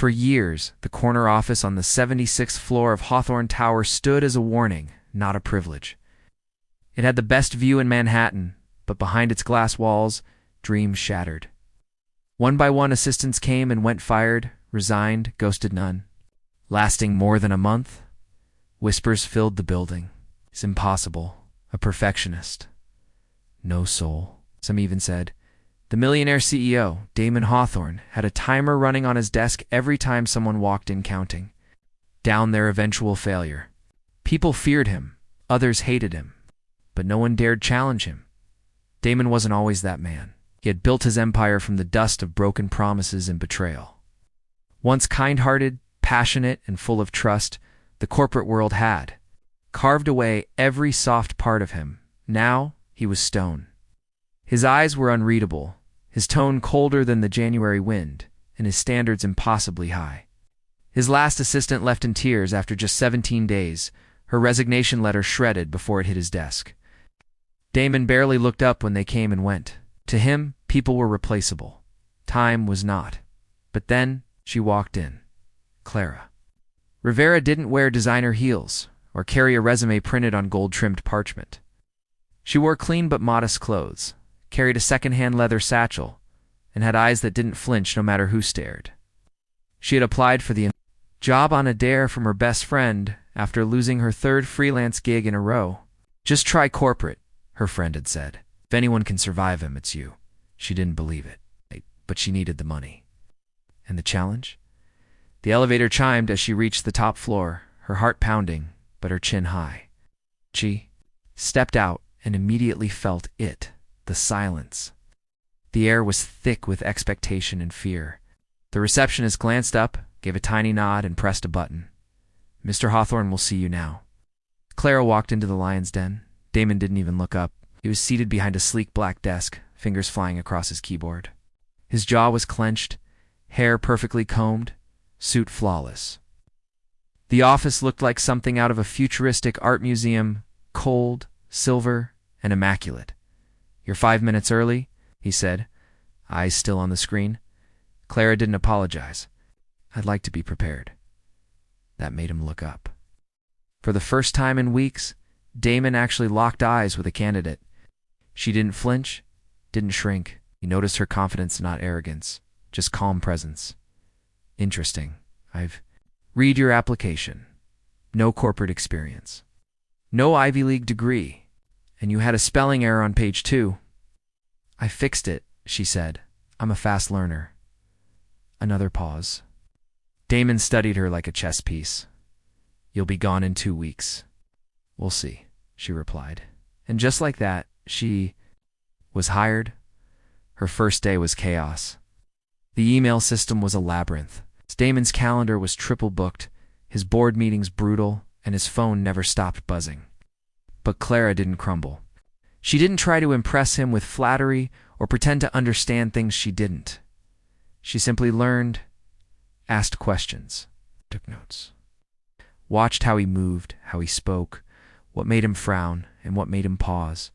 For years, the corner office on the 76th floor of Hawthorne Tower stood as a warning, not a privilege. It had the best view in Manhattan, but behind its glass walls, dreams shattered. One by one, assistants came and went, fired, resigned, ghosted none. Lasting more than a month, whispers filled the building. It's impossible. A perfectionist. No soul. Some even said, the Millionaire CEO, Damon Hawthorne, had a timer running on his desk every time someone walked in, counting down their eventual failure. People feared him. Others hated him. But no one dared challenge him. Damon wasn't always that man. He had built his empire from the dust of broken promises and betrayal. Once kind-hearted, passionate, and full of trust, the corporate world had carved away every soft part of him. Now he was stone. His eyes were unreadable, his tone colder than the January wind, and his standards impossibly high. His last assistant left in tears after just 17 days, her resignation letter shredded before it hit his desk. Damon barely looked up when they came and went. To him, people were replaceable. Time was not. But then she walked in. Clara. Rivera didn't wear designer heels or carry a resume printed on gold-trimmed parchment. She wore clean but modest clothes, carried a second-hand leather satchel, and had eyes that didn't flinch no matter who stared. She had applied for the job on a dare from her best friend after losing her third freelance gig in a row. Just try corporate, her friend had said. If anyone can survive him, it's you. She didn't believe it, but she needed the money. And the challenge? The elevator chimed as she reached the top floor, her heart pounding, but her chin high. She stepped out and immediately felt it, the silence. The air was thick with expectation and fear. The receptionist glanced up, gave a tiny nod, and pressed a button. Mr. Hawthorne will see you now. Clara walked into the lion's den. Damon didn't even look up. He was seated behind a sleek black desk, fingers flying across his keyboard. His jaw was clenched, hair perfectly combed, suit flawless. The office looked like something out of a futuristic art museum, cold, silver, and immaculate. You're 5 minutes early, he said, eyes still on the screen. Clara didn't apologize. I'd like to be prepared. That made him look up. For the first time in weeks, Damon actually locked eyes with a candidate. She didn't flinch, didn't shrink. He noticed her confidence, not arrogance, just calm presence. Interesting. Read your application. No corporate experience. No Ivy League degree. And you had a spelling error on page 2. I fixed it, she said. I'm a fast learner. Another pause. Damon studied her like a chess piece. You'll be gone in 2 weeks. We'll see, she replied. And just like that, she was hired. Her first day was chaos. The email system was a labyrinth. Damon's calendar was triple booked, his board meetings brutal, and his phone never stopped buzzing. But Clara didn't crumble. She didn't try to impress him with flattery or pretend to understand things she didn't. She simply learned, asked questions, took notes. Watched how he moved, how he spoke, what made him frown, and what made him pause.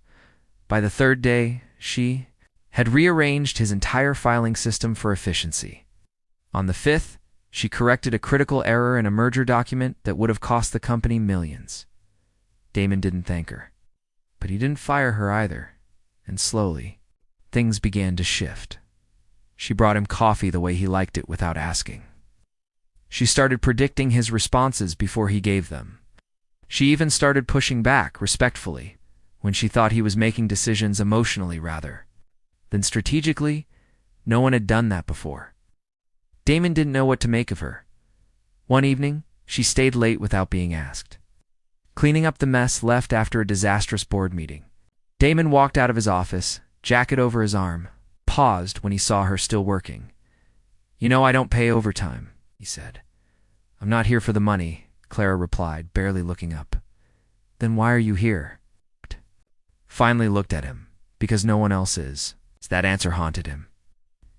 By the 3rd day, she had rearranged his entire filing system for efficiency. On the 5th, she corrected a critical error in a merger document that would have cost the company millions. Damon didn't thank her. But he didn't fire her either. And slowly, things began to shift. She brought him coffee the way he liked it without asking. She started predicting his responses before he gave them. She even started pushing back, respectfully, when she thought he was making decisions emotionally rather than strategically. No one had done that before. Damon didn't know what to make of her. One evening, she stayed late without being asked, cleaning up the mess left after a disastrous board meeting. Damon walked out of his office, jacket over his arm, paused when he saw her still working. You know I don't pay overtime, he said. I'm not here for the money, Clara replied, barely looking up. Then why are you here? Finally looked at him, because no one else is. That answer haunted him.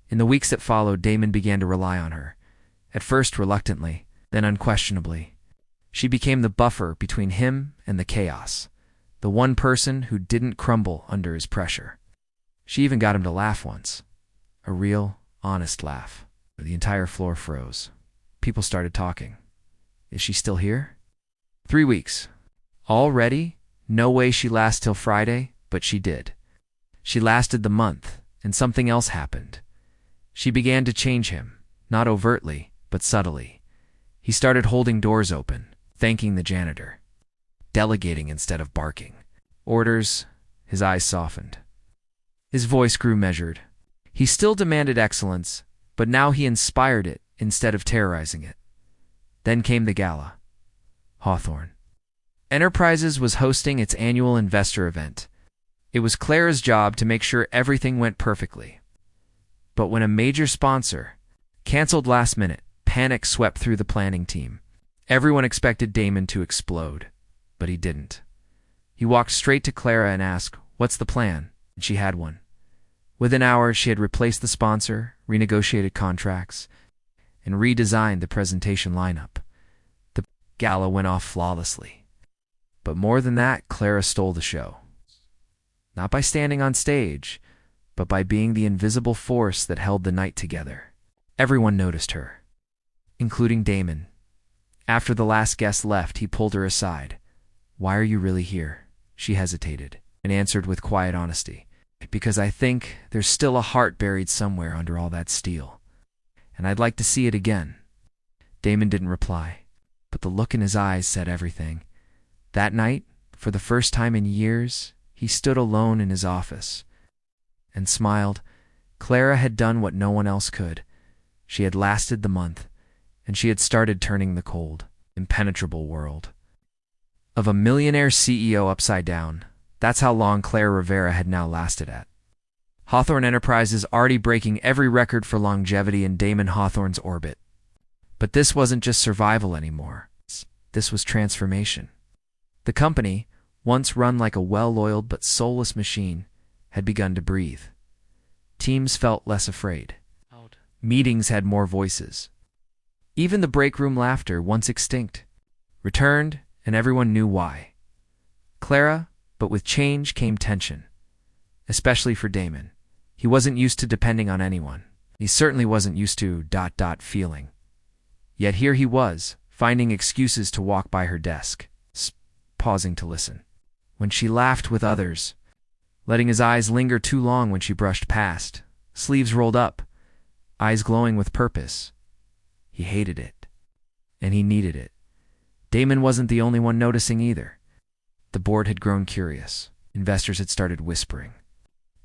In the weeks that followed, Damon began to rely on her. At first reluctantly, then unquestionably. She became the buffer between him and the chaos, the one person who didn't crumble under his pressure. She even got him to laugh once. A real, honest laugh. The entire floor froze. People started talking. Is she still here? 3 weeks. Already? No way she lasts till Friday, but she did. She lasted the month, and something else happened. She began to change him, not overtly, but subtly. He started holding doors open, thanking the janitor, delegating instead of barking. Orders. His eyes softened. His voice grew measured. He still demanded excellence, but now he inspired it instead of terrorizing it. Then came the gala. Hawthorne Enterprises was hosting its annual investor event. It was Clara's job to make sure everything went perfectly. But when a major sponsor canceled last minute, panic swept through the planning team. Everyone expected Damon to explode, but he didn't. He walked straight to Clara and asked, "What's the plan?" And she had one. Within hours, she had replaced the sponsor, renegotiated contracts, and redesigned the presentation lineup. The gala went off flawlessly. But more than that, Clara stole the show. Not by standing on stage, but by being the invisible force that held the night together. Everyone noticed her, including Damon. After the last guest left, he pulled her aside. "Why are you really here?" She hesitated and answered with quiet honesty. "Because I think there's still a heart buried somewhere under all that steel. And I'd like to see it again." Damon didn't reply, but the look in his eyes said everything. That night, for the first time in years, he stood alone in his office and smiled. Clara had done what no one else could. She had lasted the month, and she had started turning the cold, impenetrable world of a millionaire CEO upside down. That's how long Clara Rivera had now lasted at. Hawthorne Enterprises already breaking every record for longevity in Damon Hawthorne's orbit. But this wasn't just survival anymore. This was transformation. The company, once run like a well-oiled but soulless machine, had begun to breathe. Teams felt less afraid. Meetings had more voices. Even the break room laughter, once extinct, returned, and everyone knew why. Clara, but with change came tension, especially for Damon. He wasn't used to depending on anyone. He certainly wasn't used to ... feeling. Yet here he was, finding excuses to walk by her desk, pausing to listen. When she laughed with others, letting his eyes linger too long when she brushed past, sleeves rolled up, eyes glowing with purpose. He hated it, and he needed it. Damon wasn't the only one noticing either. The board had grown curious. Investors had started whispering.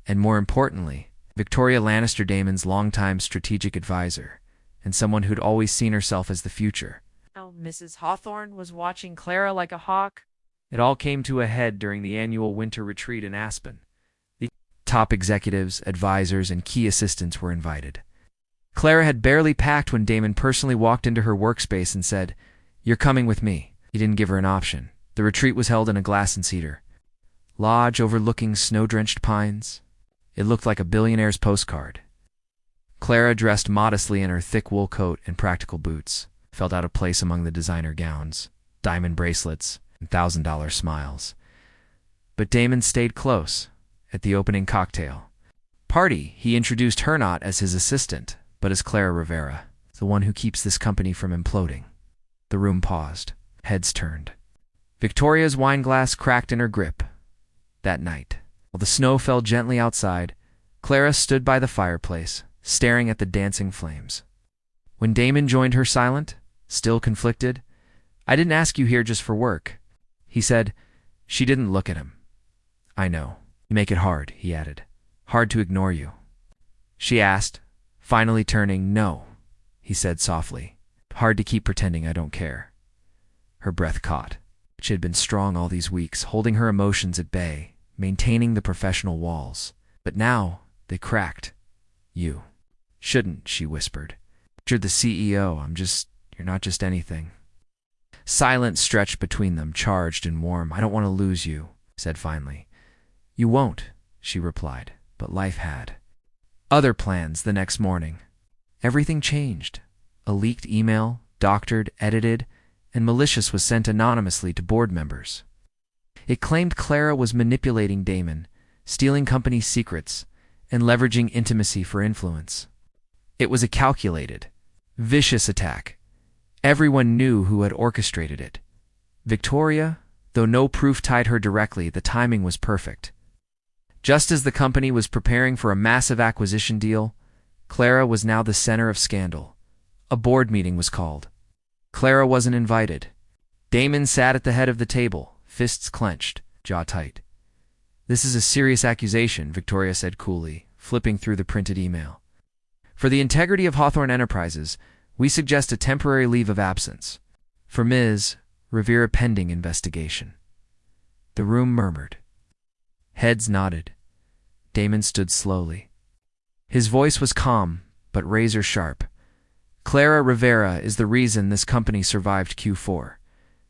And more importantly, Victoria Lannister, Damon's longtime strategic advisor, and someone who'd always seen herself as the future. Now Mrs. Hawthorne was watching Clara like a hawk. It all came to a head during the annual winter retreat in Aspen. The top executives, advisors, and key assistants were invited. Clara had barely packed when Damon personally walked into her workspace and said, "You're coming with me." He didn't give her an option. The retreat was held in a glass and cedar lodge overlooking snow-drenched pines. It looked like a billionaire's postcard. Clara, dressed modestly in her thick wool coat and practical boots, felt out of place among the designer gowns, diamond bracelets, and $1,000 smiles. But Damon stayed close. At the opening cocktail party, he introduced her not as his assistant, but as Clara Rivera, the one who keeps this company from imploding. The room paused. Heads turned. Victoria's wine glass cracked in her grip. That night, while the snow fell gently outside, Clara stood by the fireplace, staring at the dancing flames. When Damon joined her silent, still conflicted, "I didn't ask you here just for work," he said. She didn't look at him. "I know. You make it hard," he added. "Hard to ignore you." She asked, finally turning. "No," he said softly. "Hard to keep pretending I don't care." Her breath caught. She had been strong all these weeks, holding her emotions at bay, maintaining the professional walls. But now they cracked. "You shouldn't," she whispered. "You're the CEO. You're not just anything." Silence stretched between them, charged and warm. "I don't want to lose you," he said finally. "You won't," she replied, but life had other plans. The next morning, everything changed. A leaked email, doctored, edited, and malicious, was sent anonymously to board members. It claimed Clara was manipulating Damon, stealing company secrets, and leveraging intimacy for influence. It was a calculated, vicious attack, Everyone knew who had orchestrated it. Victoria, though no proof tied her directly, the timing was perfect. Just as the company was preparing for a massive acquisition deal, Clara was now the center of scandal. A board meeting was called. Clara wasn't invited. Damon sat at the head of the table, fists clenched, jaw tight. "This is a serious accusation," Victoria said coolly, flipping through the printed email. "For the integrity of Hawthorne Enterprises, we suggest a temporary leave of absence. For Ms. Rivera, pending investigation." The room murmured. Heads nodded. Damon stood slowly. His voice was calm, but razor sharp. "Clara Rivera is the reason this company survived Q4.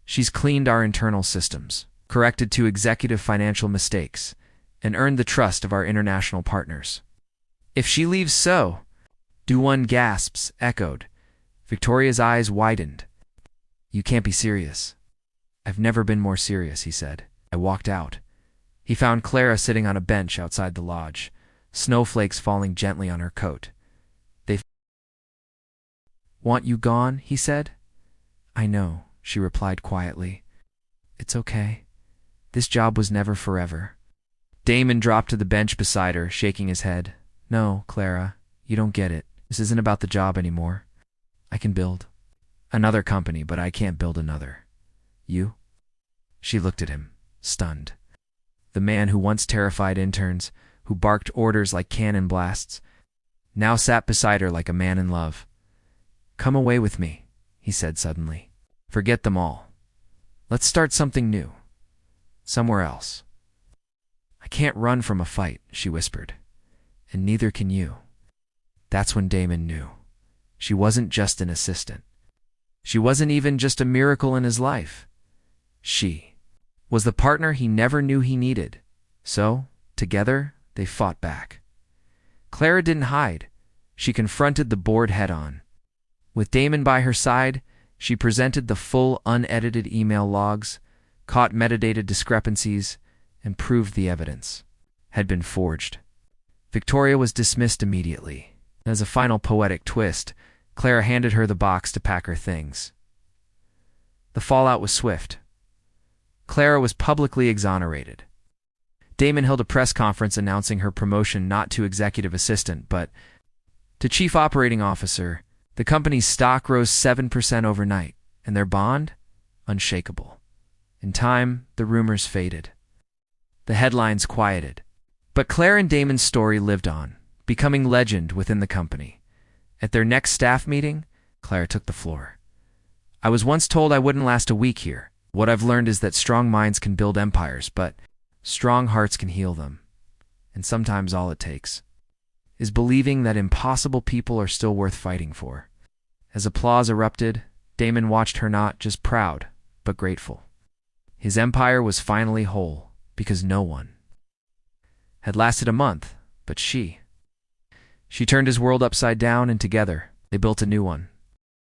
She's cleaned our internal systems, corrected two executive financial mistakes, and earned the trust of our international partners. If she leaves so..." Duan gasps echoed. Victoria's eyes widened. "You can't be serious." "I've never been more serious," he said. I walked out. He found Clara sitting on a bench outside the lodge, snowflakes falling gently on her coat. "They want you gone," he said. "I know," she replied quietly. "It's okay. This job was never forever." Damon dropped to the bench beside her, shaking his head. "No, Clara, you don't get it. This isn't about the job anymore. I can build another company, but I can't build another. You?" She looked at him, stunned. The man who once terrified interns, who barked orders like cannon blasts, now sat beside her like a man in love. "Come away with me," he said suddenly. "Forget them all. Let's start something new. Somewhere else." "I can't run from a fight," she whispered. "And neither can you." That's when Damon knew. She wasn't just an assistant. She wasn't even just a miracle in his life. She was the partner he never knew he needed. So, together, they fought back. Clara didn't hide. She confronted the board head-on. With Damon by her side, she presented the full, unedited email logs, caught metadata discrepancies, and proved the evidence had been forged. Victoria was dismissed immediately. As a final poetic twist, Clara handed her the box to pack her things. The fallout was swift. Clara was publicly exonerated. Damon held a press conference announcing her promotion not to executive assistant, but to chief operating officer. The company's stock rose 7% overnight, and their bond? Unshakable. In time, the rumors faded. The headlines quieted. But Clara and Damon's story lived on, becoming legend within the company. At their next staff meeting, Clara took the floor. "I was once told I wouldn't last a week here. What I've learned is that strong minds can build empires, but strong hearts can heal them. And sometimes all it takes is believing that impossible people are still worth fighting for." As applause erupted, Damon watched her, not just proud, but grateful. His empire was finally whole, because no one had lasted a month, but she. She turned his world upside down, and together, they built a new one.